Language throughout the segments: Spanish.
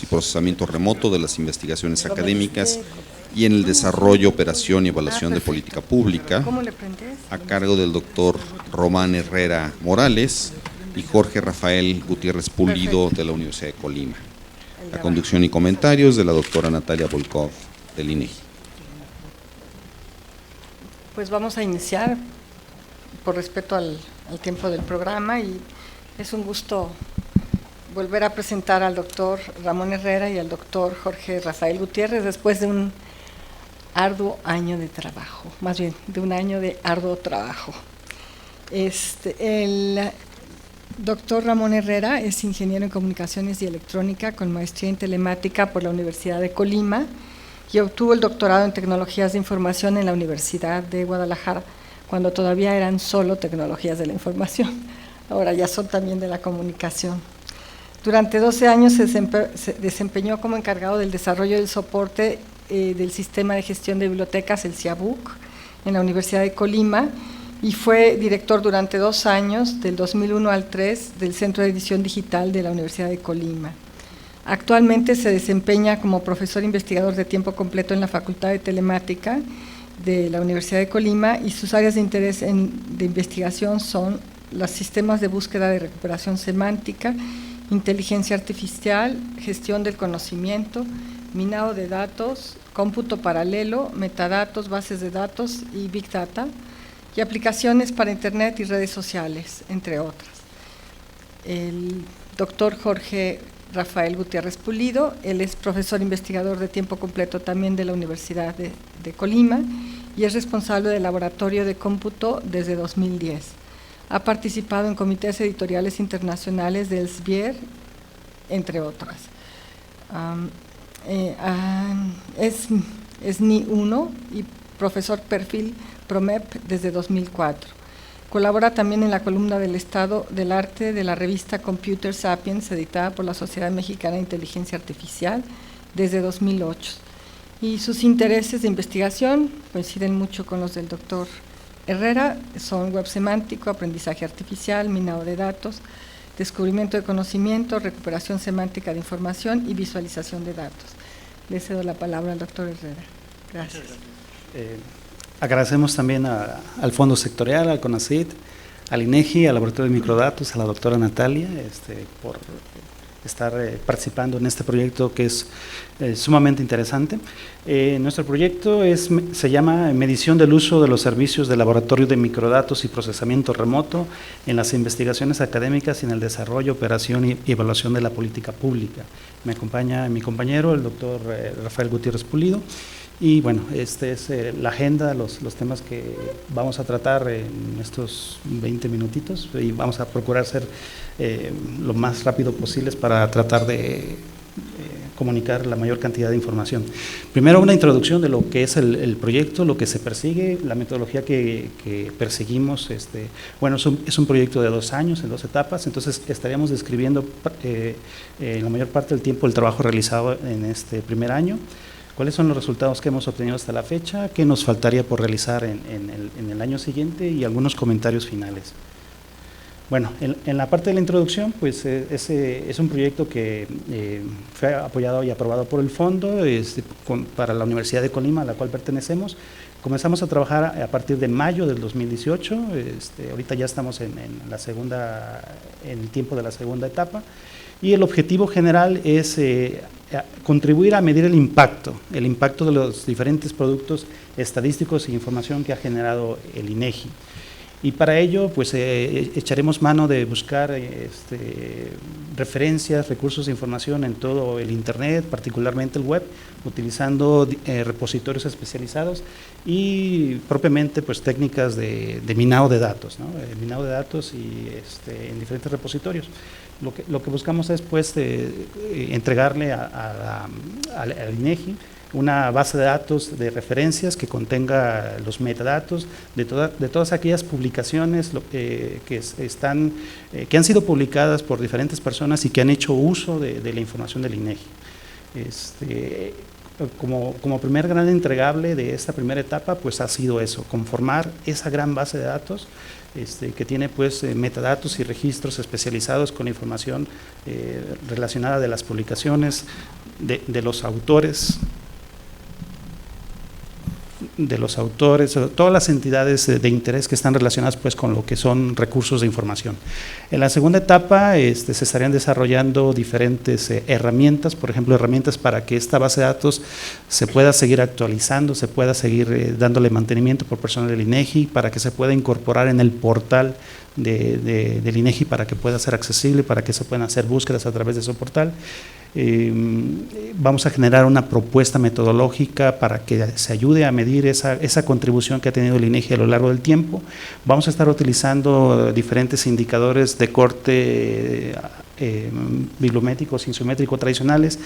y procesamiento remoto de las investigaciones académicas y en el desarrollo, operación y evaluación de política pública, a cargo del doctor Román Herrera Morales y Jorge Rafael Gutiérrez Pulido de la Universidad de Colima. La conducción y comentarios de la doctora Natalia Volkov del INEGI. Pues vamos a iniciar por respeto al tiempo del programa, y es un gusto volver a presentar al doctor Ramón Herrera y al doctor Jorge Rafael Gutiérrez después de un arduo año de trabajo, más bien de un año de arduo trabajo. El doctor Ramón Herrera es ingeniero en comunicaciones y electrónica con maestría en telemática por la Universidad de Colima y obtuvo el doctorado en tecnologías de información en la Universidad de Guadalajara, cuando todavía eran solo tecnologías de la información, ahora ya son también de la comunicación. Durante 12 años se desempeñó como encargado del desarrollo del soporte del Sistema de Gestión de Bibliotecas, el CIABUC, en la Universidad de Colima, y fue director durante 2 años, del 2001 al 3, del Centro de Edición Digital de la Universidad de Colima. Actualmente se desempeña como profesor investigador de tiempo completo en la Facultad de Telemática de la Universidad de Colima, y sus áreas de interés de investigación son los sistemas de búsqueda de recuperación semántica, inteligencia artificial, gestión del conocimiento, minado de datos, cómputo paralelo, metadatos, bases de datos y Big Data, y aplicaciones para Internet y redes sociales, entre otras. El doctor Jorge Rafael Gutiérrez Pulido, él es profesor investigador de tiempo completo también de la Universidad de Colima y es responsable del laboratorio de cómputo desde 2010. Ha participado en comités editoriales internacionales del SBIR, entre otras. Es NI 1 y profesor perfil PROMEP desde 2004. Colabora también en la columna del Estado del Arte de la revista Computer Sapiens, editada por la Sociedad Mexicana de Inteligencia Artificial desde 2008. Y sus intereses de investigación coinciden mucho con los del doctor Herrera, son web semántico, aprendizaje artificial, minado de datos, descubrimiento de conocimiento, recuperación semántica de información y visualización de datos. Le cedo la palabra al doctor Herrera. Gracias. Agradecemos también al Fondo Sectorial, al CONACYT, al INEGI, al Laboratorio de Microdatos, a la doctora Natalia, por estar participando en este proyecto que es sumamente interesante. Nuestro proyecto se llama Medición del uso de los servicios del Laboratorio de Microdatos y Procesamiento Remoto en las investigaciones académicas y en el desarrollo, operación y evaluación de la política pública. Me acompaña mi compañero, el doctor Rafael Gutiérrez Pulido. Y bueno, esta es la agenda, los temas que vamos a tratar en estos 20 minutitos, y vamos a procurar ser lo más rápido posible para tratar de comunicar la mayor cantidad de información. Primero, una introducción de lo que es el proyecto, lo que se persigue, la metodología que perseguimos. Bueno, es un proyecto de 2 años, en 2 etapas, entonces estaríamos describiendo en la mayor parte del tiempo el trabajo realizado en este primer año. ¿Cuáles son los resultados que hemos obtenido hasta la fecha? ¿Qué nos faltaría por realizar en el año siguiente? Y algunos comentarios finales. Bueno, en la parte de la introducción, pues es un proyecto que fue apoyado y aprobado por el fondo para la Universidad de Colima, a la cual pertenecemos. Comenzamos a trabajar a partir de mayo del 2018, ahorita ya estamos en el tiempo de la segunda etapa. Y el objetivo general es contribuir a medir el impacto de los diferentes productos estadísticos e información que ha generado el INEGI. Y para ello, pues echaremos mano de buscar referencias, recursos de información en todo el Internet, particularmente el web, utilizando repositorios especializados y propiamente pues técnicas de minado de datos, ¿no? Minado de datos y en diferentes repositorios. Lo que buscamos es pues entregarle al INEGI una base de datos de referencias que contenga los metadatos de todas aquellas publicaciones que han sido publicadas por diferentes personas y que han hecho uso de la información del INEGI. Como primer gran entregable de esta primera etapa, pues ha sido eso, conformar esa gran base de datos que tiene pues metadatos y registros especializados con información relacionada de las publicaciones, de los autores, todas las entidades de interés que están relacionadas pues con lo que son recursos de información. En la segunda etapa se estarían desarrollando diferentes herramientas, por ejemplo, herramientas para que esta base de datos se pueda seguir actualizando, se pueda seguir dándole mantenimiento por personal del INEGI, para que se pueda incorporar en el portal del INEGI para que pueda ser accesible, para que se puedan hacer búsquedas a través de su portal. Vamos a generar una propuesta metodológica para que se ayude a medir esa contribución que ha tenido el INEGI a lo largo del tiempo. Vamos a estar utilizando diferentes indicadores de corte bibliométrico, cienciométrico tradicionales,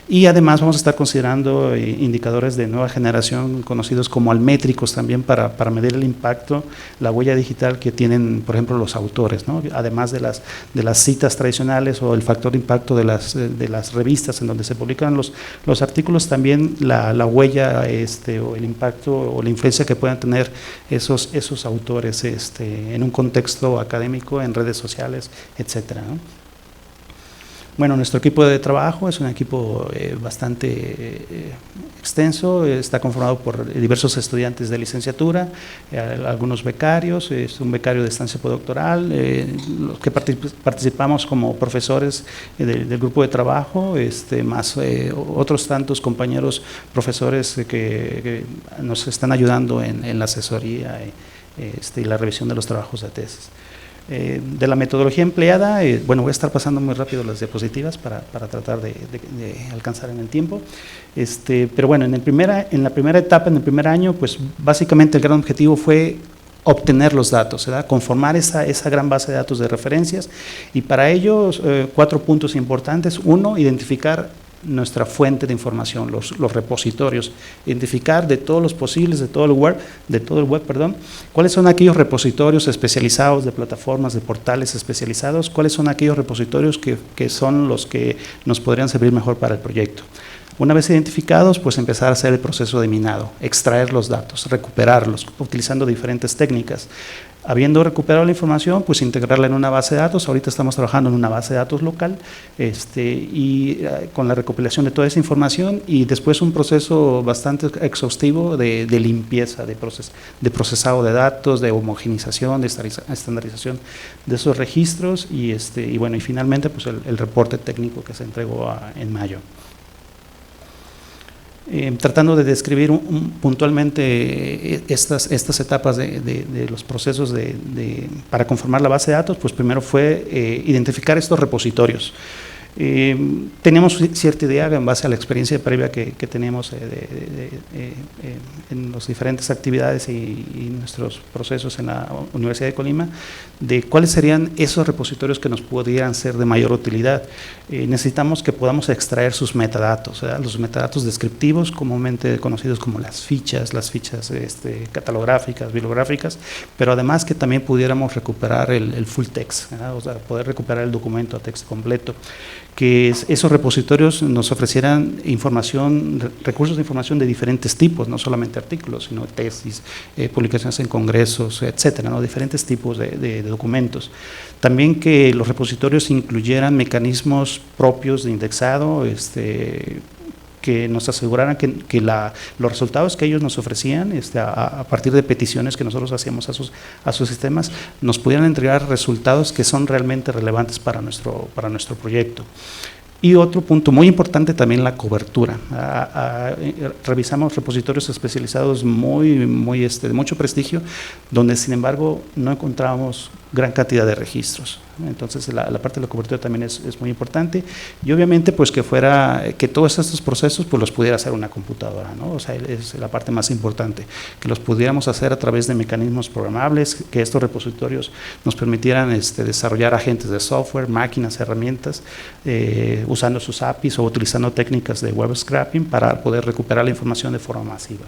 y además vamos a estar considerando indicadores de nueva generación conocidos como almétricos también para medir el impacto, la huella digital que tienen, por ejemplo, los autores, ¿no? Además de las citas tradicionales o el factor de impacto de las revistas en donde se publican los artículos, también la huella o el impacto o la influencia que puedan tener esos autores en un contexto académico, en redes sociales, etcétera, ¿no? Bueno, nuestro equipo de trabajo es un equipo bastante extenso, está conformado por diversos estudiantes de licenciatura, algunos becarios, un becario de estancia postdoctoral, los que participamos como profesores del grupo de trabajo, más otros tantos compañeros profesores que nos están ayudando en la asesoría y la revisión de los trabajos de tesis. De la metodología empleada, bueno, voy a estar pasando muy rápido las diapositivas para tratar de alcanzar en el tiempo, pero bueno, en la primera etapa, en el primer año, pues básicamente el gran objetivo fue obtener los datos, ¿verdad? Conformar esa gran base de datos de referencias, y para ello 4 puntos importantes. Uno, identificar nuestra fuente de información, los repositorios, identificar de todos los posibles, de todo el web, cuáles son aquellos repositorios especializados de plataformas, de portales especializados, cuáles son aquellos repositorios que son los que nos podrían servir mejor para el proyecto. Una vez identificados, pues empezar a hacer el proceso de minado, extraer los datos, recuperarlos, utilizando diferentes técnicas. Habiendo recuperado la información, pues integrarla en una base de datos. Ahorita estamos trabajando en una base de datos local, y con la recopilación de toda esa información, y después un proceso bastante exhaustivo de limpieza, de procesado de datos, de homogenización, de estandarización de esos registros, y bueno, y finalmente pues el reporte técnico que se entregó en mayo. Tratando de describir puntualmente estas etapas de los procesos para conformar la base de datos, pues primero fue identificar estos repositorios. Teníamos cierta idea en base a la experiencia previa que teníamos en las diferentes actividades y nuestros procesos en la Universidad de Colima, de cuáles serían esos repositorios que nos pudieran ser de mayor utilidad. Necesitamos que podamos extraer sus metadatos, ¿verdad? Los metadatos descriptivos, comúnmente conocidos como las fichas catalográficas, bibliográficas, pero además que también pudiéramos recuperar el full text, ¿verdad? O sea, poder recuperar el documento a texto completo, que esos repositorios nos ofrecieran recursos de información de diferentes tipos, no solamente artículos, sino tesis, publicaciones en congresos, etcétera, ¿no? Diferentes tipos de documentos. También que los repositorios incluyeran mecanismos propios de indexado, que nos aseguraran que los resultados que ellos nos ofrecían a partir de peticiones que nosotros hacíamos a sus sistemas, nos pudieran entregar resultados que son realmente relevantes para nuestro proyecto. Y otro punto muy importante también, la cobertura. Revisamos repositorios especializados de mucho prestigio, donde sin embargo no encontrábamos gran cantidad de registros. Entonces la parte de la cobertura también es muy importante, y obviamente pues que todos estos procesos pues los pudiera hacer una computadora, ¿no? O sea, es la parte más importante, que los pudiéramos hacer a través de mecanismos programables, que estos repositorios nos permitieran desarrollar agentes de software, máquinas, herramientas, usando sus APIs o utilizando técnicas de web scraping para poder recuperar la información de forma masiva.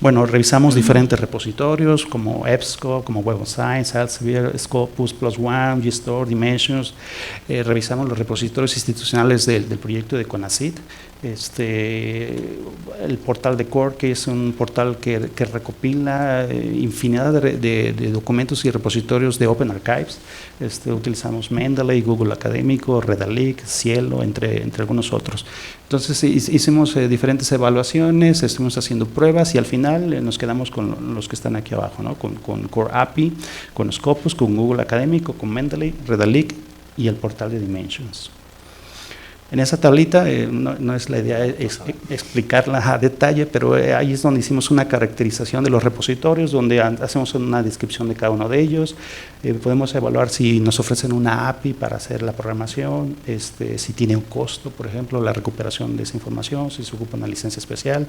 Bueno, revisamos diferentes repositorios como EBSCO, como Web of Science, Elsevier, Scopus, PlusOne, GStore, Dimensions. Revisamos los repositorios institucionales del proyecto de CONACYT, el portal de Core, que es un portal que recopila infinidad de documentos y repositorios de Open Archives. Utilizamos Mendeley, Google Académico, Redalyc, Cielo, entre algunos otros. Entonces hicimos diferentes evaluaciones, estuvimos haciendo pruebas y al final nos quedamos con los que están aquí abajo, ¿no? Con Core API, con Scopus, con Google Académico, con Mendeley, Redalyc y el portal de Dimensions. En esa tablita, no es la idea explicarla a detalle, pero ahí es donde hicimos una caracterización de los repositorios, donde hacemos una descripción de cada uno de ellos. Podemos evaluar si nos ofrecen una API para hacer la programación, si tiene un costo, por ejemplo, la recuperación de esa información, si se ocupa una licencia especial,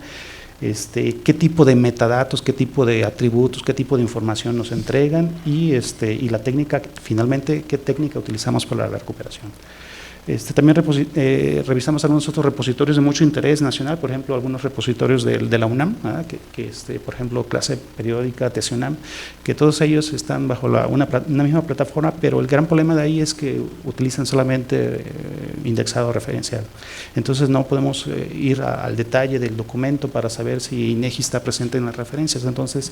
qué tipo de metadatos, qué tipo de atributos, qué tipo de información nos entregan y la técnica, finalmente, qué técnica utilizamos para la recuperación. También revisamos algunos otros repositorios de mucho interés nacional, por ejemplo, algunos repositorios de la UNAM, por ejemplo, clase periódica, TESIUNAM, que todos ellos están bajo una misma plataforma, pero el gran problema de ahí es que utilizan solamente indexado referencial. Entonces no podemos ir al detalle del documento para saber si INEGI está presente en las referencias. Entonces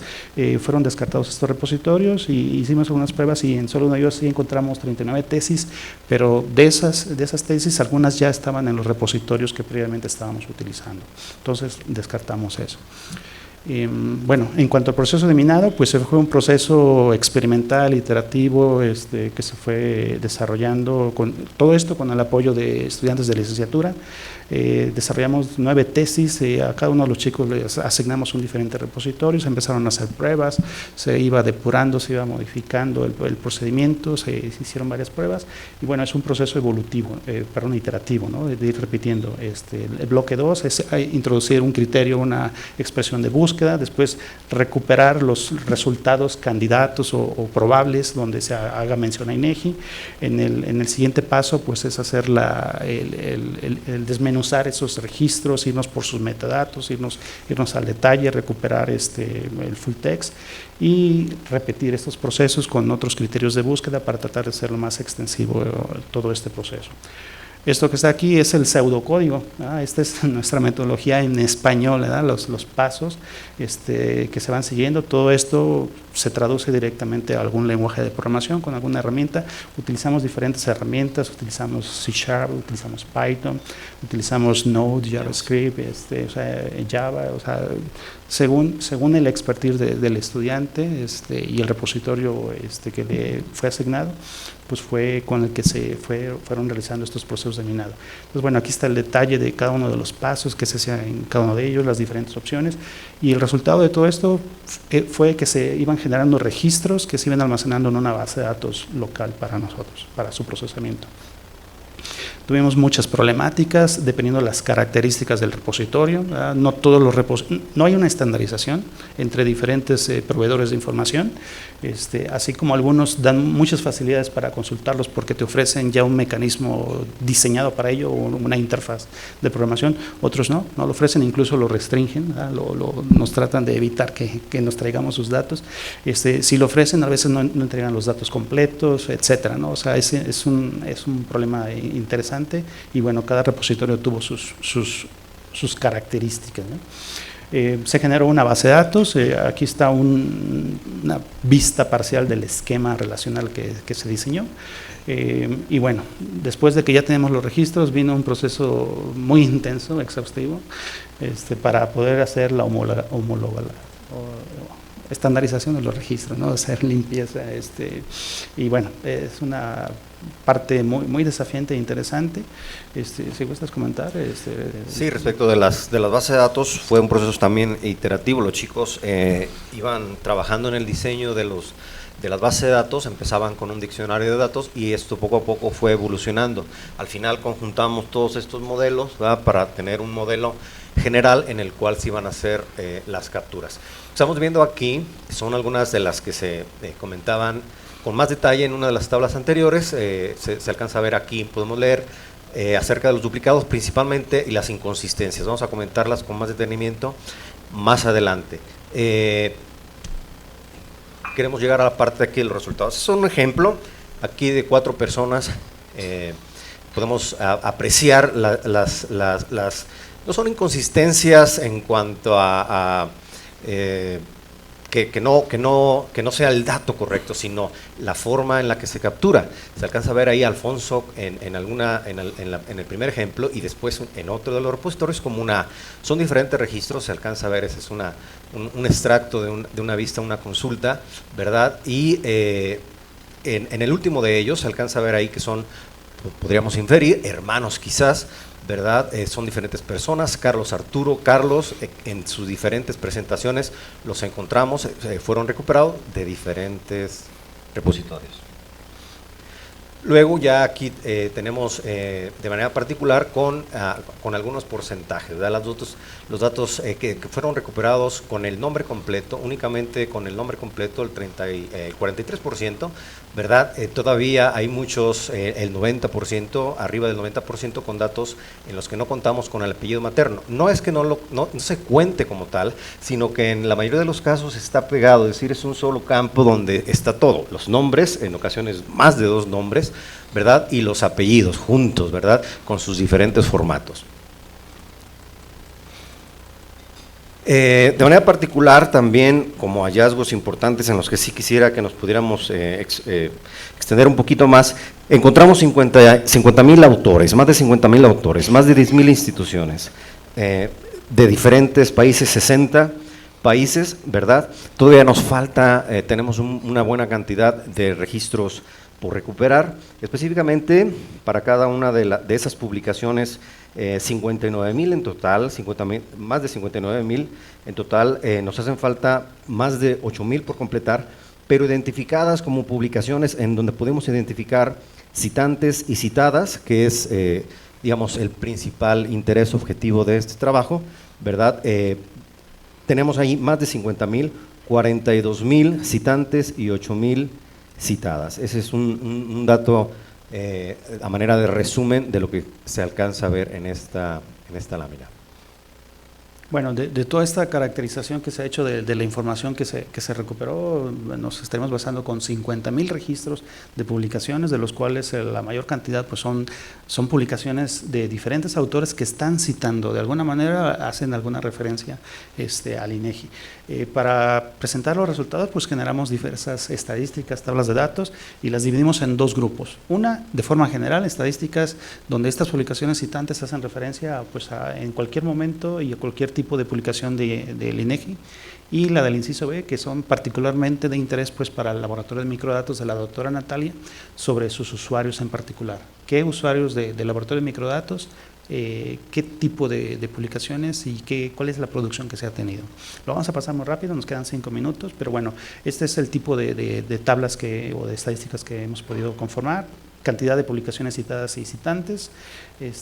fueron descartados estos repositorios y hicimos algunas pruebas y en solo uno de ellos sí encontramos 39 tesis, pero de esas tesis, algunas ya estaban en los repositorios que previamente estábamos utilizando. Entonces, descartamos eso. Bueno, en cuanto al proceso de minado, pues fue un proceso experimental, iterativo, que se fue desarrollando, todo esto con el apoyo de estudiantes de licenciatura. Desarrollamos 9 tesis, a cada uno de los chicos les asignamos un diferente repositorio, se empezaron a hacer pruebas, se iba depurando, se iba modificando el procedimiento, se hicieron varias pruebas y bueno, es un proceso evolutivo, iterativo, ¿no? De ir repitiendo. El bloque 2 es introducir un criterio, una expresión de búsqueda, después recuperar los resultados candidatos o probables donde se haga mención a INEGI. En el siguiente paso pues es hacer el desmenuzar esos registros, irnos por sus metadatos, irnos al detalle, recuperar el full text y repetir estos procesos con otros criterios de búsqueda para tratar de hacerlo más extensivo todo este proceso. Esto que está aquí es el pseudocódigo, ¿verdad? Esta es nuestra metodología en español, ¿verdad? Los pasos que se van siguiendo. Todo esto se traduce directamente a algún lenguaje de programación con alguna herramienta. Utilizamos diferentes herramientas, utilizamos C#, utilizamos Python, utilizamos Node, JavaScript, Java, según el expertise del estudiante y el repositorio que le fue asignado, pues fue con el que fueron realizando estos procesos de minado. Entonces, bueno, aquí está el detalle de cada uno de los pasos que se hacía en cada uno de ellos, las diferentes opciones, y el resultado de todo esto fue que se iban generando registros que se iban almacenando en una base de datos local para nosotros, para su procesamiento. Tuvimos muchas problemáticas dependiendo de las características del repositorio. No todos los no hay una estandarización entre diferentes proveedores de información, así como algunos dan muchas facilidades para consultarlos porque te ofrecen ya un mecanismo diseñado para ello o una interfaz de programación, otros no lo ofrecen, incluso lo restringen, nos tratan de evitar que nos traigamos sus datos. Si lo ofrecen, a veces no entregan los datos completos, etcétera, ¿no? O sea, es un problema interesante. Y bueno, cada repositorio tuvo sus características, ¿no? Se generó una base de datos, aquí está una vista parcial del esquema relacional que se diseñó. Y bueno, después de que ya tenemos los registros, vino un proceso muy intenso, exhaustivo, para poder hacer la estandarización de los registros, ¿no? Hacer limpieza, y bueno, es una parte muy desafiante e interesante. Si gustas comentar. Sí, respecto de las bases de datos, fue un proceso también iterativo. Los chicos iban trabajando en el diseño de las bases de datos, empezaban con un diccionario de datos y esto poco a poco fue evolucionando. Al final conjuntamos todos estos modelos, ¿verdad?, para tener un modelo general en el cual se iban a hacer las capturas. Estamos viendo aquí, son algunas de las que se comentaban con más detalle en una de las tablas anteriores. Se alcanza a ver aquí, podemos leer acerca de los duplicados principalmente y las inconsistencias. Vamos a comentarlas con más detenimiento más adelante. Queremos llegar a la parte de aquí de los resultados. Es un ejemplo aquí de 4 personas podemos apreciar no son inconsistencias en cuanto a que no sea el dato correcto, sino la forma en la que se captura. Se alcanza a ver ahí, Alfonso, en el primer ejemplo, y después en otro de los repositorios, son diferentes registros. Se alcanza a ver, ese es un extracto de una vista, una consulta, ¿verdad? Y en el último de ellos se alcanza a ver ahí que son, podríamos inferir, hermanos quizás, ¿verdad? Son diferentes personas. Carlos Arturo, Carlos, en sus diferentes presentaciones los encontramos, fueron recuperados de diferentes repositorios. Luego ya aquí tenemos de manera particular con algunos porcentajes, ¿verdad? Los datos que fueron recuperados con el nombre completo, únicamente con el nombre completo, el 43%, ¿verdad? Todavía hay muchos, el 90%, arriba del 90%, con datos en los que no contamos con el apellido materno. No es que no se cuente como tal, sino que en la mayoría de los casos está pegado, es decir, es un solo campo donde está todo, los nombres, en ocasiones más de 2 nombres, ¿verdad? Y los apellidos juntos, ¿verdad? Con sus diferentes formatos. De manera particular también, como hallazgos importantes en los que sí quisiera que nos pudiéramos extender un poquito más, encontramos 50,000 autores, más de 50,000 autores, más de 10,000 instituciones de diferentes países, 60 países, ¿verdad? Todavía nos falta, tenemos una buena cantidad de registros por recuperar, específicamente para cada una de esas publicaciones, 59,000 en total, más de 59,000 en total. Nos hacen falta más de 8,000 por completar, pero identificadas como publicaciones en donde podemos identificar citantes y citadas, que es, digamos, el principal interés objetivo de este trabajo, ¿verdad? Tenemos ahí más de 50,000, 42,000 citantes y 8,000 citadas. Ese es un dato a manera de resumen de lo que se alcanza a ver en esta lámina. Bueno, de toda esta caracterización que se ha hecho de la información que se recuperó, nos estaremos basando con 50,000 registros de publicaciones, de los cuales la mayor cantidad pues son publicaciones de diferentes autores que están citando, de alguna manera hacen alguna referencia al INEGI. Para presentar los resultados, pues generamos diversas estadísticas, tablas de datos, y las dividimos en 2 grupos. Una, de forma general, estadísticas donde estas publicaciones citantes hacen referencia pues, en cualquier momento y a cualquier tipo de publicación del INEGI, y la del inciso B, que son particularmente de interés pues, para el laboratorio de microdatos de la doctora Natalia, sobre sus usuarios en particular. ¿Qué usuarios del laboratorio de microdatos? Qué tipo de publicaciones y cuál es la producción que se ha tenido. Lo vamos a pasar muy rápido, nos quedan 5 minutos, pero bueno, este es el tipo de tablas o de estadísticas que hemos podido conformar. Cantidad de publicaciones citadas y citantes,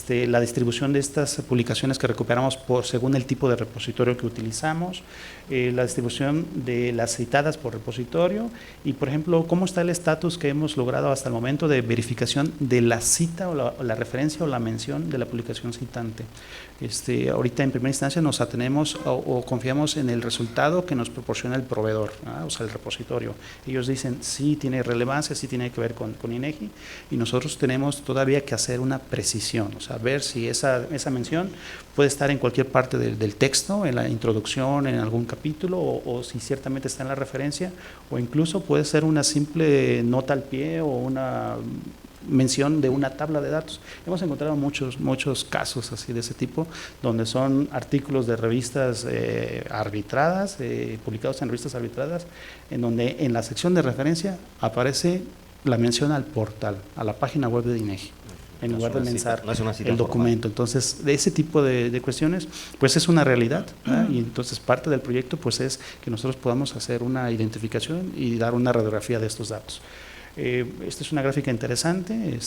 la distribución de estas publicaciones que recuperamos según el tipo de repositorio que utilizamos, la distribución de las citadas por repositorio y, por ejemplo, cómo está el estatus que hemos logrado hasta el momento de verificación de la cita o la referencia o la mención de la publicación citante. Ahorita en primera instancia nos atenemos o confiamos en el resultado que nos proporciona el proveedor, o sea, el repositorio. Ellos dicen sí tiene relevancia, sí tiene que ver con INEGI, y nosotros tenemos todavía que hacer una precisión, o sea, ver si esa mención puede estar en cualquier parte del texto, en la introducción, en algún capítulo, o si ciertamente está en la referencia, o incluso puede ser una simple nota al pie o una mención de una tabla de datos. Hemos encontrado muchos casos así de ese tipo, donde son artículos de revistas arbitradas, publicados en revistas arbitradas, en donde en la sección de referencia aparece la mención al portal, a la página web de INEGI, en lugar de mencionar el documento. Entonces, de ese tipo de cuestiones, pues es una realidad, y entonces parte del proyecto pues es que nosotros podamos hacer una identificación y dar una radiografía de estos datos. Esta es una gráfica interesante.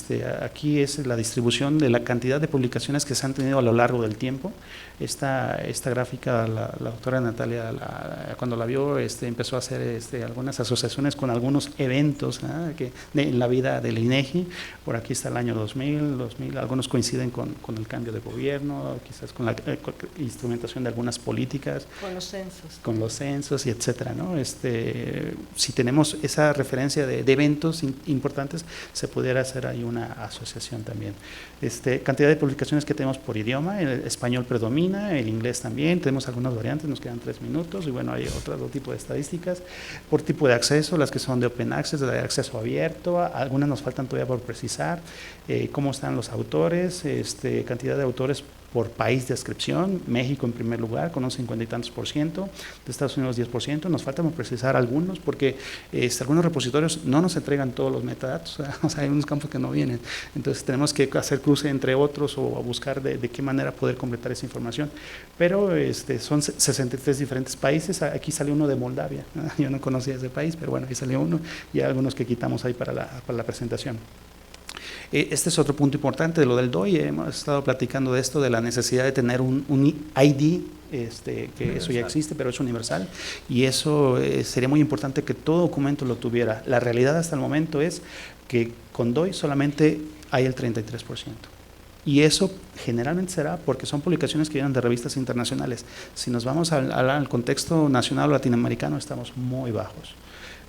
Aquí es la distribución de la cantidad de publicaciones que se han tenido a lo largo del tiempo. Esta gráfica, la doctora Natalia, cuando la vio, empezó a hacer algunas asociaciones con algunos eventos en la vida del INEGI. Por aquí está el año 2000, algunos coinciden con el cambio de gobierno, quizás con la instrumentación de algunas políticas. Con los censos y etcétera, ¿no? Si tenemos esa referencia de eventos menos importantes, se pudiera hacer ahí una asociación también. Cantidad de publicaciones que tenemos por idioma, el español predomina, el inglés también, tenemos algunas variantes, nos quedan 3 minutos, y bueno, hay otro tipo de estadísticas. Por tipo de acceso, las que son de open access, de acceso abierto, algunas nos faltan todavía por precisar, cómo están los autores, cantidad de autores por país de inscripción, México en primer lugar con un 50 y tantos %, de Estados Unidos 10%, nos falta por precisar algunos porque algunos repositorios no nos entregan todos los metadatos, o sea, hay unos campos que no vienen, entonces tenemos que hacer cruce entre otros o buscar de qué manera poder completar esa información, pero son 63 diferentes países, aquí salió uno de Moldavia, yo no conocía ese país, pero bueno, ahí salió uno y algunos que quitamos ahí para la presentación. Este es otro punto importante de lo del DOI, hemos estado platicando de esto, de la necesidad de tener un ID, que eso ya existe, pero es universal, y eso sería muy importante que todo documento lo tuviera. La realidad hasta el momento es que con DOI solamente hay el 33%. Y eso generalmente será porque son publicaciones que vienen de revistas internacionales. Si nos vamos al contexto nacional o latinoamericano, estamos muy bajos.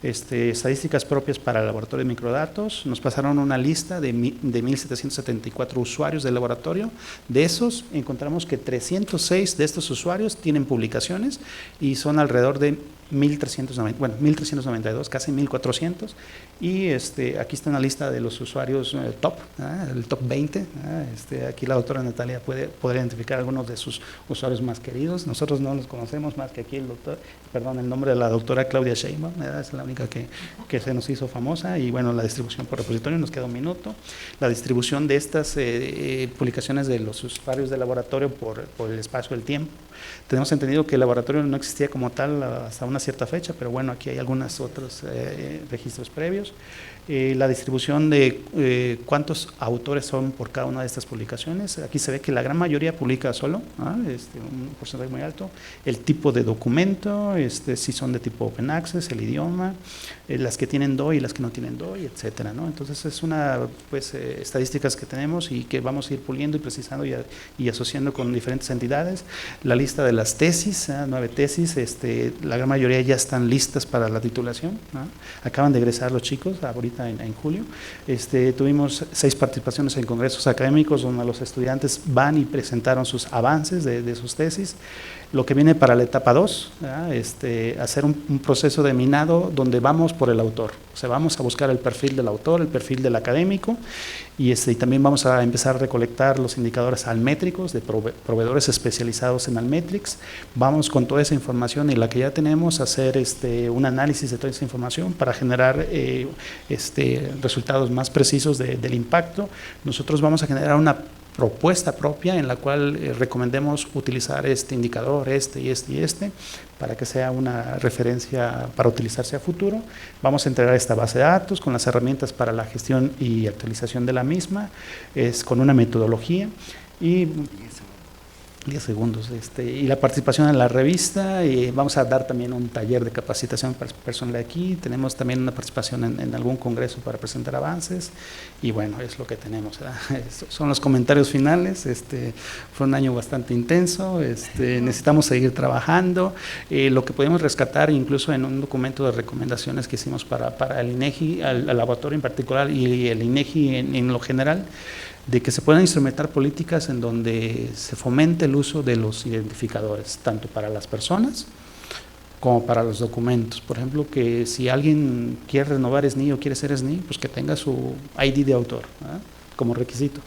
Estadísticas propias para el laboratorio de microdatos, nos pasaron una lista de 1.774 usuarios del laboratorio, de esos encontramos que 306 de estos usuarios tienen publicaciones y son alrededor de 1.392, casi 1.400, y aquí está una lista de los usuarios top, el top 20, aquí la doctora Natalia podrá identificar algunos de sus usuarios más queridos, nosotros no los conocemos más que aquí el nombre de la doctora Claudia Sheinbaum, es la única que se nos hizo famosa, y bueno, la distribución por repositorio, nos queda un minuto, la distribución de estas publicaciones de los usuarios del laboratorio por el espacio del tiempo. Tenemos entendido que el laboratorio no existía como tal hasta una cierta fecha, pero bueno, aquí hay algunos otros registros previos. La distribución de cuántos autores son por cada una de estas publicaciones. Aquí se ve que la gran mayoría publica solo, un porcentaje muy alto. El tipo de documento, si son de tipo open access, el idioma, las que tienen DOI y las que no tienen DOI, etcétera, ¿no? Entonces es estadísticas que tenemos y que vamos a ir puliendo y precisando y asociando con diferentes entidades. La lista de las tesis, 9 tesis, la gran mayoría ya están listas para la titulación, ¿no? Acaban de egresar los chicos ahorita en julio. Tuvimos 6 participaciones en congresos académicos donde los estudiantes van y presentaron sus avances de sus tesis. Lo que viene para la etapa 2, hacer un proceso de minado donde vamos por el autor, o sea, vamos a buscar el perfil del autor, el perfil del académico, y también vamos a empezar a recolectar los indicadores almétricos de proveedores especializados en Almetrics. Vamos con toda esa información y la que ya tenemos a hacer un análisis de toda esa información para generar resultados más precisos del impacto. Nosotros vamos a generar una propuesta propia en la cual recomendemos utilizar este indicador, para que sea una referencia para utilizarse a futuro. Vamos a entregar esta base de datos con las herramientas para la gestión y actualización de la misma, con una metodología y 10 segundos, y la participación en la revista, y vamos a dar también un taller de capacitación personal aquí, tenemos también una participación en algún congreso para presentar avances, y bueno, es lo que tenemos, son los comentarios finales. Fue un año bastante intenso, necesitamos seguir trabajando, lo que podemos rescatar incluso en un documento de recomendaciones que hicimos para el INEGI, al laboratorio en particular y el INEGI en lo general, de que se puedan instrumentar políticas en donde se fomente el uso de los identificadores, tanto para las personas como para los documentos. Por ejemplo, que si alguien quiere renovar SNI o quiere ser SNI, pues que tenga su ID de autor, ¿verdad?, como requisito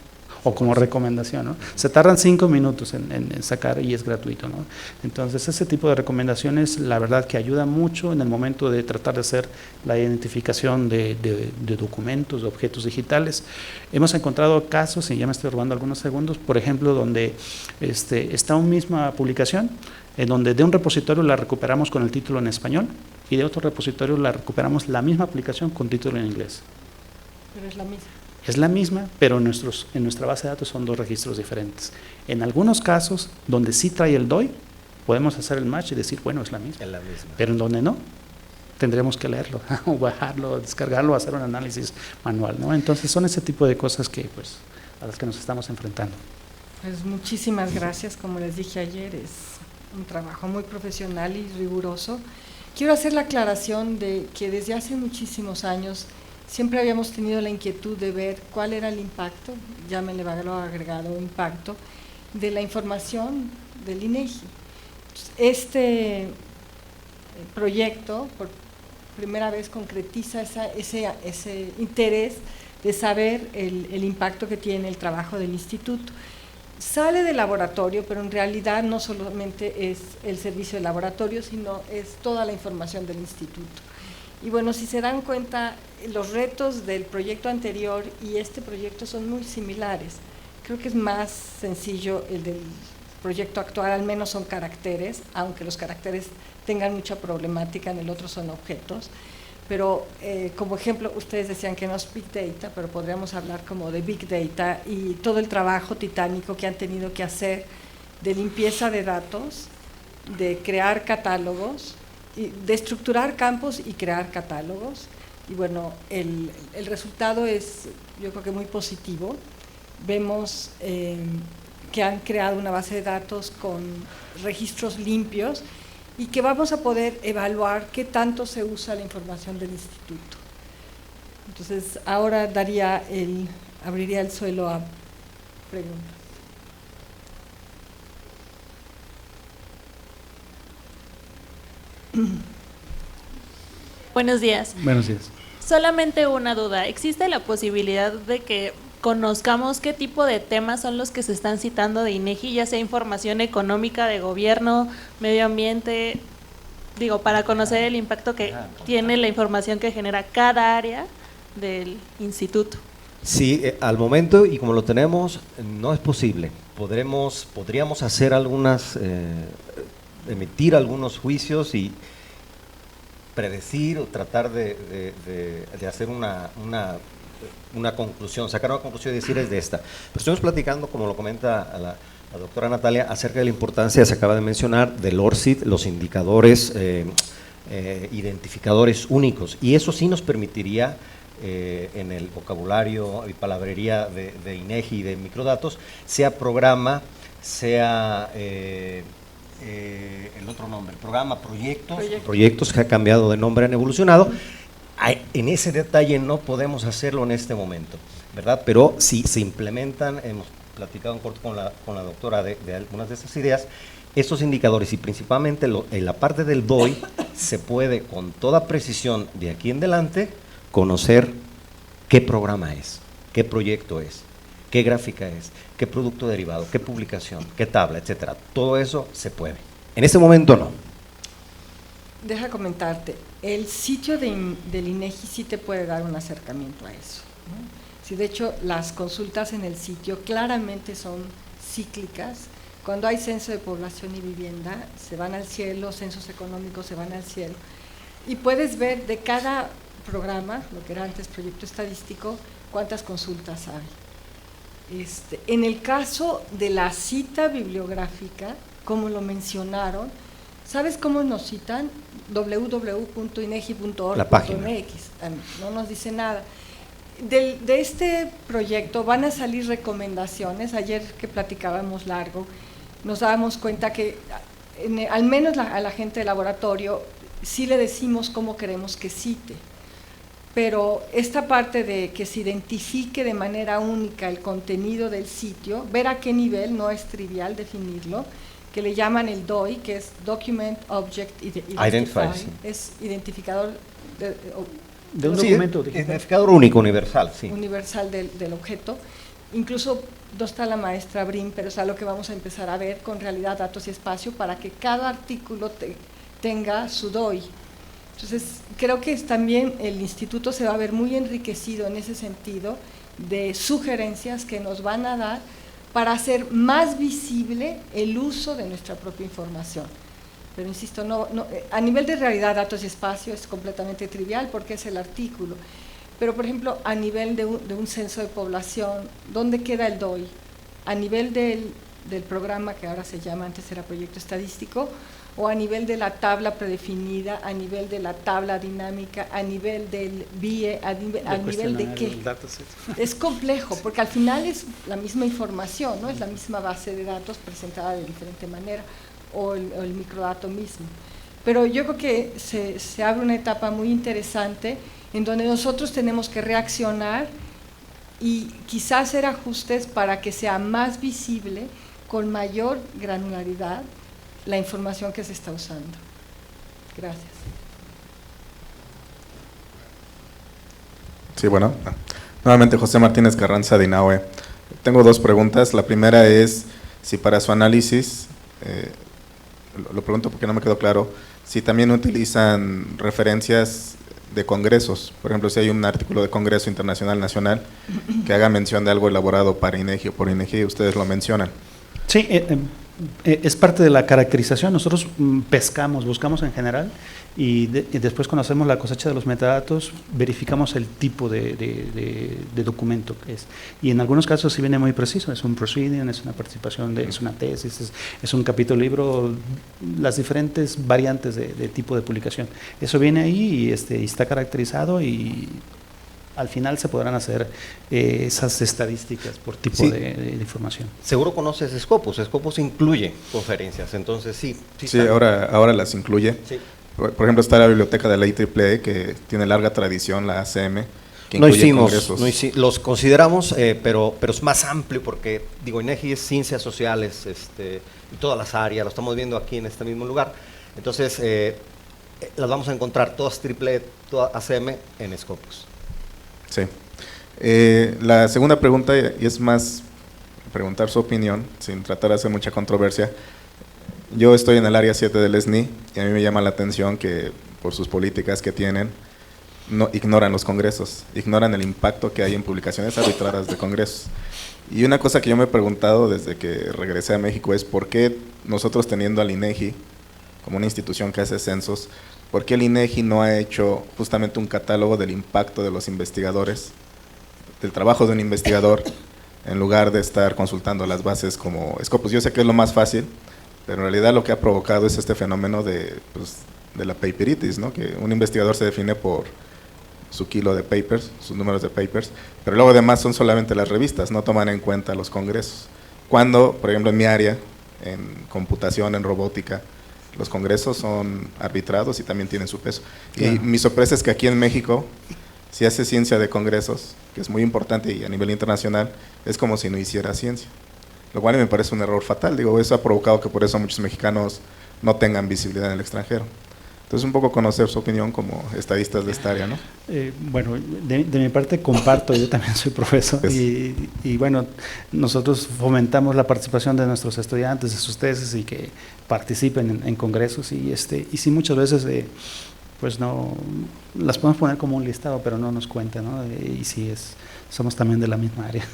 o como recomendación, ¿no? Se tardan 5 minutos en sacar y es gratuito, ¿no? Entonces, ese tipo de recomendaciones, la verdad que ayuda mucho en el momento de tratar de hacer la identificación de documentos, de objetos digitales. Hemos encontrado casos, y ya me estoy robando algunos segundos, por ejemplo, donde está una misma publicación, en donde de un repositorio la recuperamos con el título en español y de otro repositorio la recuperamos la misma aplicación con título en inglés. Pero es la misma. Es la misma, pero en nuestra base de datos son 2 registros diferentes. En algunos casos, donde sí trae el DOI, podemos hacer el match y decir, bueno, es la misma. Pero en donde no, tendremos que leerlo, o bajarlo, descargarlo, hacer un análisis manual, ¿no? Entonces, son ese tipo de cosas a las que nos estamos enfrentando. Pues muchísimas gracias, como les dije ayer, es un trabajo muy profesional y riguroso. Quiero hacer la aclaración de que desde hace muchísimos años siempre habíamos tenido la inquietud de ver cuál era el impacto, llámenle valor agregado o impacto, de la información del INEGI. Este proyecto por primera vez concretiza ese interés de saber el impacto que tiene el trabajo del instituto. Sale del laboratorio, pero en realidad no solamente es el servicio de laboratorio, sino es toda la información del instituto. Y bueno, si se dan cuenta, los retos del proyecto anterior y este proyecto son muy similares. Creo que es más sencillo el del proyecto actual, al menos son caracteres, aunque los caracteres tengan mucha problemática, en el otro son objetos. Pero como ejemplo, ustedes decían que no es Big Data, pero podríamos hablar como de Big Data y todo el trabajo titánico que han tenido que hacer de limpieza de datos, de crear catálogos, de estructurar campos y crear catálogos. Y bueno, el resultado es, yo creo que muy positivo. Vemos que han creado una base de datos con registros limpios y que vamos a poder evaluar qué tanto se usa la información del instituto. Entonces, ahora abriría el suelo a preguntas. Buenos días. Buenos días. Solamente una duda. ¿Existe la posibilidad de que conozcamos qué tipo de temas son los que se están citando de INEGI, ya sea información económica, de gobierno, medio ambiente, digo, para conocer el impacto que tiene la información que genera cada área del instituto? Sí, al momento, y como lo tenemos, no es posible. Podríamos hacer emitir algunos juicios y predecir o tratar de hacer una conclusión, sacar una conclusión y decir es de esta. Pero estuvimos platicando, como lo comenta la doctora Natalia, acerca de la importancia, se acaba de mencionar, del ORCID, los indicadores, identificadores únicos, y eso sí nos permitiría en el vocabulario y palabrería de INEGI y de microdatos, sea programa, sea el otro nombre, programa, proyectos que ha cambiado de nombre, han evolucionado. En ese detalle no podemos hacerlo en este momento, ¿verdad? Pero si se implementan, hemos platicado en corto con la doctora de algunas de esas ideas, estos indicadores y principalmente en la parte del DOI se puede con toda precisión de aquí en adelante conocer qué programa es, qué proyecto es, qué gráfica es, qué producto derivado, qué publicación, qué tabla, etcétera. Todo eso se puede. En este momento no. Deja comentarte, el sitio del INEGI sí te puede dar un acercamiento a eso, ¿no? Sí, de hecho, las consultas en el sitio claramente son cíclicas. Cuando hay censo de población y vivienda, se van al cielo, censos económicos se van al cielo. Y puedes ver de cada programa, lo que era antes proyecto estadístico, cuántas consultas hay. En el caso de la cita bibliográfica, como lo mencionaron, ¿sabes cómo nos citan? www.inegi.org.mx, no nos dice nada. De este proyecto van a salir recomendaciones. Ayer que platicábamos largo, nos dábamos cuenta que al menos a la gente de laboratorio sí le decimos cómo queremos que cite, pero esta parte de que se identifique de manera única el contenido del sitio, ver a qué nivel, no es trivial definirlo, que le llaman el DOI, que es Document Object Identifier, es identificador de un documento digital. Identificador único, universal, sí. Universal del objeto. Incluso no está la maestra Brin, pero es algo que vamos a empezar a ver con realidad, datos y espacio, para que cada artículo tenga su DOI. Entonces, creo que también el instituto se va a ver muy enriquecido en ese sentido de sugerencias que nos van a dar para hacer más visible el uso de nuestra propia información. Pero insisto, a nivel de realidad, datos y espacio es completamente trivial porque es el artículo. Pero, por ejemplo, a nivel de un censo de población, ¿dónde queda el DOI? A nivel del programa que ahora se llama, antes era proyecto estadístico, o a nivel de la tabla predefinida, a nivel de la tabla dinámica, a nivel del BIE, a nivel de qué. Es complejo, porque al final es la misma información, ¿no? Es la misma base de datos presentada de diferente manera, o el microdato mismo. pero yo creo que se abre una etapa muy interesante en donde nosotros tenemos que reaccionar y quizás hacer ajustes para que sea más visible, con mayor granularidad, la información que se está usando. Gracias. Sí, bueno, nuevamente José Martínez Carranza de INAOE. Tengo dos preguntas. La primera es si para su análisis, lo pregunto porque no me quedó claro, si también utilizan referencias de congresos. Por ejemplo, si hay un artículo de Congreso Internacional Nacional que haga mención de algo elaborado para INEGI o por INEGI, ustedes lo mencionan. Sí, es parte de la caracterización. Nosotros pescamos, buscamos en general y después cuando hacemos la cosecha de los metadatos verificamos el tipo de documento que es. Y en algunos casos sí viene muy preciso, es un proceeding, es una participación, es una tesis, es un capítulo libro, las diferentes variantes de tipo de publicación. Eso viene ahí y está caracterizado y al final se podrán hacer esas estadísticas por tipo sí. de información. Seguro conoces Scopus. Scopus incluye conferencias, entonces sí. Sí, ahora las incluye. Sí. Por ejemplo, está la biblioteca de la IEEE, que tiene larga tradición, la ACM, que No incluye hicimos, congresos. los consideramos, pero es más amplio porque, digo, INEGI es ciencias sociales y todas las áreas, lo estamos viendo aquí en este mismo lugar. Entonces, las vamos a encontrar todas IEEE, todas ACM en Scopus. Sí. La segunda pregunta, y es más preguntar su opinión, sin tratar de hacer mucha controversia. Yo estoy en el área 7 del SNI y a mí me llama la atención que por sus políticas que tienen, no ignoran los congresos, ignoran el impacto que hay en publicaciones arbitradas de congresos. Y una cosa que yo me he preguntado desde que regresé a México es por qué nosotros teniendo al INEGI como una institución que hace censos, ¿por qué el INEGI no ha hecho justamente un catálogo del impacto de los investigadores, del trabajo de un investigador, en lugar de estar consultando las bases como Scopus? Yo sé que es lo más fácil, pero en realidad lo que ha provocado es este fenómeno de la paperitis, ¿no? Que un investigador se define por su kilo de papers, sus números de papers, pero luego además son solamente las revistas, no toman en cuenta los congresos. Cuando, por ejemplo, en mi área, en computación, en robótica, los congresos son arbitrados y también tienen su peso. Claro. Y mi sorpresa es que aquí en México, si hace ciencia de congresos, que es muy importante y a nivel internacional, es como si no hiciera ciencia. Lo cual me parece un error fatal. Digo, eso ha provocado que por eso muchos mexicanos no tengan visibilidad en el extranjero. Entonces, un poco conocer su opinión como estadistas de esta área, ¿no? Bueno, de mi parte comparto, yo también soy profesor y bueno, nosotros fomentamos la participación de nuestros estudiantes, de sus tesis y que participen en congresos y sí muchas veces pues no, las podemos poner como un listado, pero no nos cuentan, ¿no? Y sí, somos también de la misma área.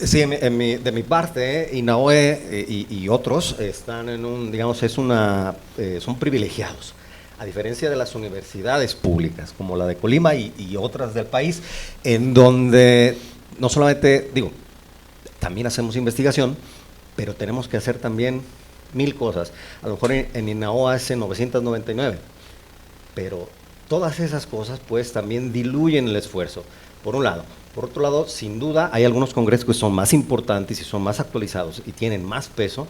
Sí, de mi parte, INAOE y otros están en digamos, son privilegiados, a diferencia de las universidades públicas, como la de Colima y otras del país, en donde no solamente, también hacemos investigación, pero tenemos que hacer también 1000 cosas. A lo mejor en INAOE hace 999, pero todas esas cosas pues también diluyen el esfuerzo, por un lado. Por otro lado, sin duda, hay algunos congresos que son más importantes y son más actualizados y tienen más peso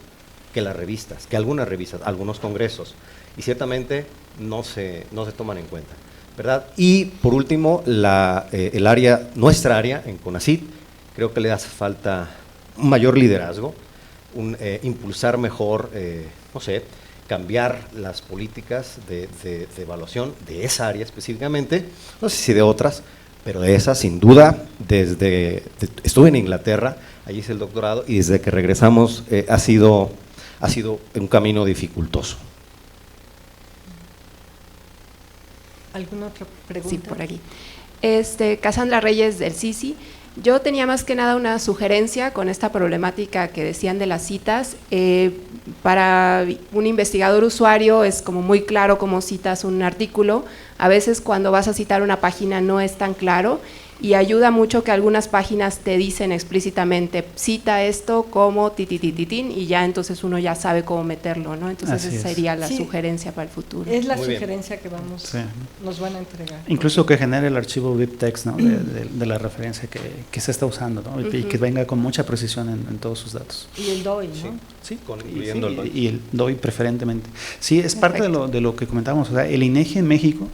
que las revistas, que algunas revistas, algunos congresos. Y ciertamente no se toman en cuenta, ¿verdad? Y por último, nuestra área en CONACYT, creo que le hace falta un mayor liderazgo, impulsar mejor, cambiar las políticas de evaluación de esa área específicamente, no sé si de otras, pero de esa, sin duda, estuve en Inglaterra, allí hice el doctorado, y desde que regresamos ha sido un camino dificultoso. ¿Alguna otra pregunta? Sí, por aquí. Cassandra Reyes del CICI. Yo tenía más que nada una sugerencia con esta problemática que decían de las citas. Para un investigador usuario es como muy claro cómo citas un artículo. A veces cuando vas a citar una página no es tan claro y ayuda mucho que algunas páginas te dicen explícitamente, cita esto como tititititín, y ya entonces uno ya sabe cómo meterlo, ¿no? Entonces esa sería la sugerencia para el futuro. Es la Muy sugerencia que nos van a entregar. Incluso que genere el archivo BibTeX, ¿no? de la referencia que se está usando, ¿no? Y que venga con mucha precisión en todos sus datos. Y el DOI, ¿no? Sí, incluyendo el DOI. y el DOI preferentemente. Sí, es parte de lo que comentábamos. O sea, el INEGI en México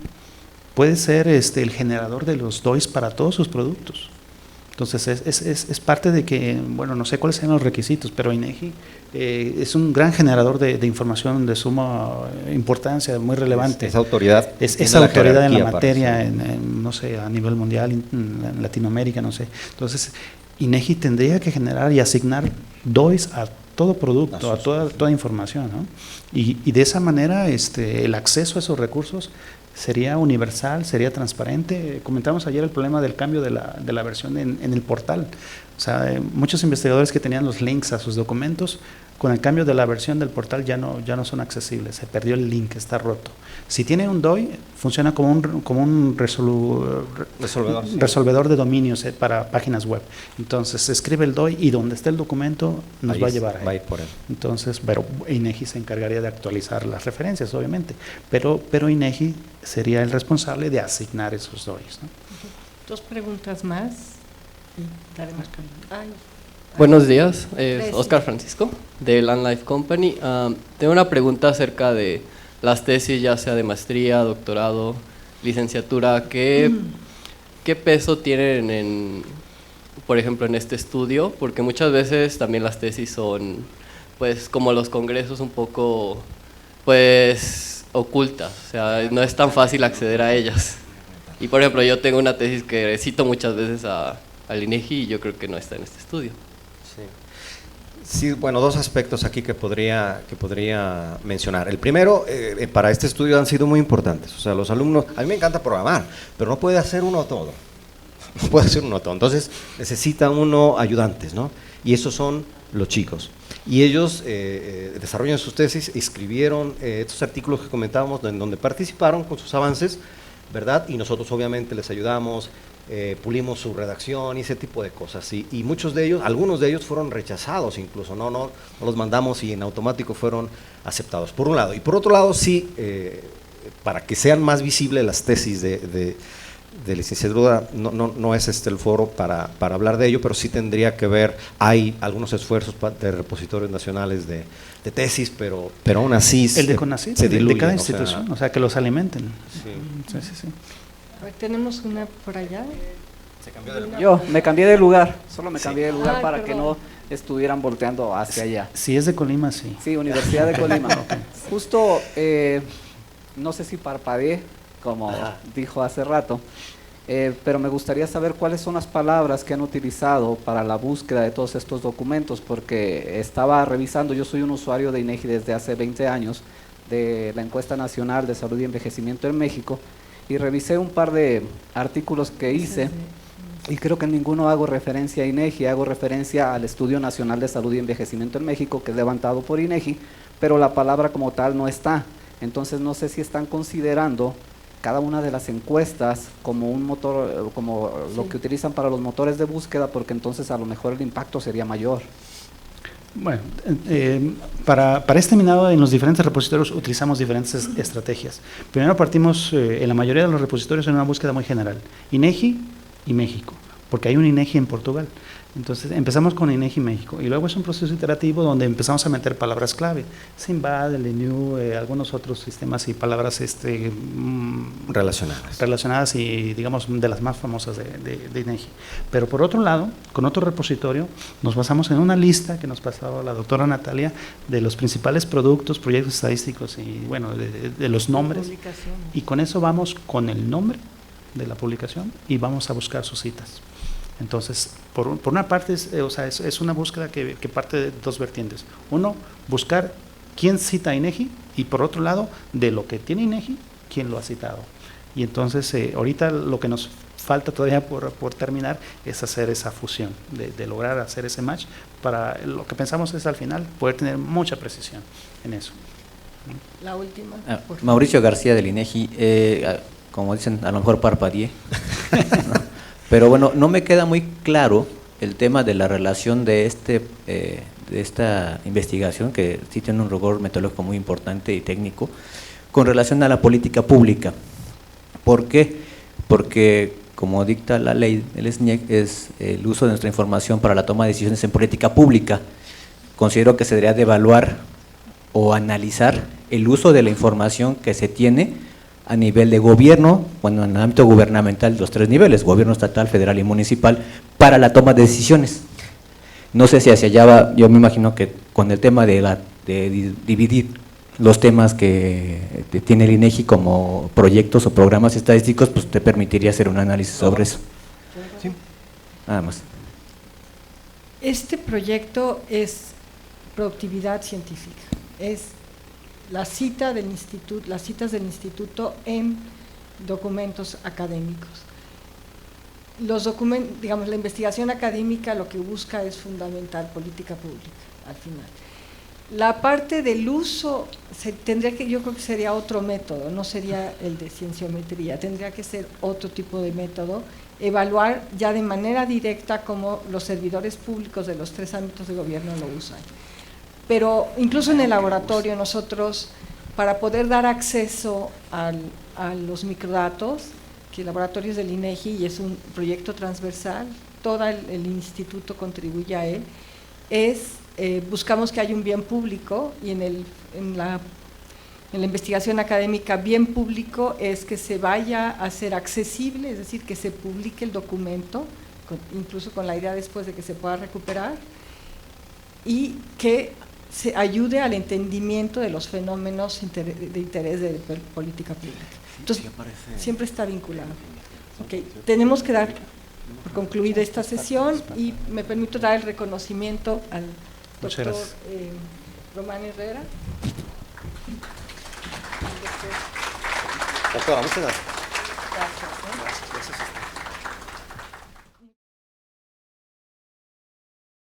puede ser el generador de los DOIs para todos sus productos. Entonces, es parte de que, bueno, no sé cuáles sean los requisitos, pero INEGI es un gran generador de información de suma importancia, muy relevante. Es autoridad. Es autoridad en la materia, no sé, a nivel mundial, en Latinoamérica, no sé. Entonces, INEGI tendría que generar y asignar DOIs a todo producto, a toda información, ¿no? Y de esa manera el acceso a esos recursos sería universal, sería transparente. Comentamos ayer el problema del cambio de la versión en el portal. O sea, muchos investigadores que tenían los links a sus documentos, con el cambio de la versión del portal ya no son accesibles, se perdió el link, está roto. Si tiene un DOI, funciona como un resolvedor de dominios para páginas web. Entonces, se escribe el DOI y donde esté el documento nos va a llevar ahí. Va a ir por él. Entonces, pero INEGI se encargaría de actualizar las referencias, obviamente, pero INEGI sería el responsable de asignar esos DOIs, ¿no? Dos preguntas más y daremos Buenos días, Oscar Francisco de Land Life Company. Tengo una pregunta acerca de las tesis, ya sea de maestría, doctorado, licenciatura. ¿Qué peso tienen, por ejemplo, en este estudio? Porque muchas veces también las tesis son, pues, como los congresos, un poco, pues, ocultas. O sea, no es tan fácil acceder a ellas. Y, por ejemplo, yo tengo una tesis que cito muchas veces al INEGI y yo creo que no está en este estudio. Sí, bueno, dos aspectos aquí que podría mencionar. El primero, para este estudio han sido muy importantes. O sea, los alumnos, a mí me encanta programar, pero no puede hacer uno todo. No puede hacer uno todo. Entonces, necesita uno ayudantes, ¿no? Y esos son los chicos. Y ellos desarrollan sus tesis, escribieron estos artículos que comentábamos, en donde participaron con sus avances, ¿verdad? Y nosotros obviamente les ayudamos, pulimos su redacción y ese tipo de cosas. Y muchos de ellos, algunos de ellos fueron rechazados incluso, no los mandamos y en automático fueron aceptados, por un lado. Y por otro lado, sí, para que sean más visibles las tesis de licenciatura, no es el foro para hablar de ello, pero sí tendría que ver, hay algunos esfuerzos de repositorios nacionales de tesis, pero aún así el de CONACYT, se diluye, de cada institución, o sea, que los alimenten. Sí. A ver, tenemos una por allá. Yo me cambié de lugar, solo me cambié de lugar para que no estuvieran volteando hacia allá. Si es de Colima, sí. Sí, Universidad de Colima. Justo, no sé si parpadeé, como dijo hace rato, pero me gustaría saber cuáles son las palabras que han utilizado para la búsqueda de todos estos documentos, porque estaba revisando, yo soy un usuario de INEGI desde hace 20 años, de la Encuesta Nacional de Salud y Envejecimiento en México, y revisé un par de artículos que hice, y creo que en ninguno hago referencia a INEGI, hago referencia al Estudio Nacional de Salud y Envejecimiento en México, que es levantado por INEGI, pero la palabra como tal no está. Entonces no sé si están considerando cada una de las encuestas como un motor, como lo que utilizan para los motores de búsqueda, porque entonces a lo mejor el impacto sería mayor. Bueno, para este minado en los diferentes repositorios utilizamos diferentes estrategias. Primero partimos en la mayoría de los repositorios en una búsqueda muy general, INEGI y México, porque hay un INEGI en Portugal. Entonces empezamos con INEGI México y luego es un proceso iterativo donde empezamos a meter palabras clave, SINBAD, el ENU, algunos otros sistemas y palabras relacionadas y digamos de las más famosas de INEGI. Pero por otro lado, con otro repositorio nos basamos en una lista que nos pasaba la doctora Natalia de los principales productos, proyectos estadísticos y bueno, de los nombres, y con eso vamos con el nombre de la publicación y vamos a buscar sus citas. Entonces, por una parte, es una búsqueda que parte de dos vertientes. Uno, buscar quién cita a INEGI y por otro lado, de lo que tiene INEGI, quién lo ha citado. Y entonces, ahorita lo que nos falta todavía por terminar es hacer esa fusión, de lograr hacer ese match. Para lo que pensamos es al final poder tener mucha precisión en eso. La última. Mauricio García del INEGI, como dicen, a lo mejor parpadeé. Pero bueno, no me queda muy claro el tema de la relación de esta investigación, que sí tiene un rigor metodológico muy importante y técnico, con relación a la política pública. ¿Por qué? Porque, como dicta la ley del SNIEC, es el uso de nuestra información para la toma de decisiones en política pública. Considero que se debería de evaluar o analizar el uso de la información que se tiene a nivel de gobierno, bueno, en el ámbito gubernamental, los 3 niveles, gobierno estatal, federal y municipal, para la toma de decisiones. No sé si hacia allá va, yo me imagino que con el tema de dividir los temas que tiene el INEGI como proyectos o programas estadísticos, pues te permitiría hacer un análisis sobre eso. Sí. Nada más. Este proyecto es productividad científica, es la cita del instituto, las citas del instituto en documentos académicos. Los documentos, digamos, la investigación académica lo que busca es fundamental política pública, al final. La parte del uso, yo creo que sería otro método, no sería el de cienciometría, tendría que ser otro tipo de método, evaluar ya de manera directa cómo los servidores públicos de los 3 ámbitos de gobierno lo usan. Pero incluso en el laboratorio nosotros, para poder dar acceso a los microdatos, que el laboratorio es del INEGI y es un proyecto transversal, todo el instituto contribuye a él, buscamos que haya un bien público, y en la investigación académica bien público es que se vaya a ser accesible, es decir, que se publique el documento, incluso con la idea después de que se pueda recuperar, y que se ayude al entendimiento de los fenómenos de interés de política pública. Entonces, siempre está vinculado. Okay. Tenemos que dar por concluida esta sesión y me permito dar el reconocimiento al doctor Román Herrera. Doctora, muchas gracias. Gracias.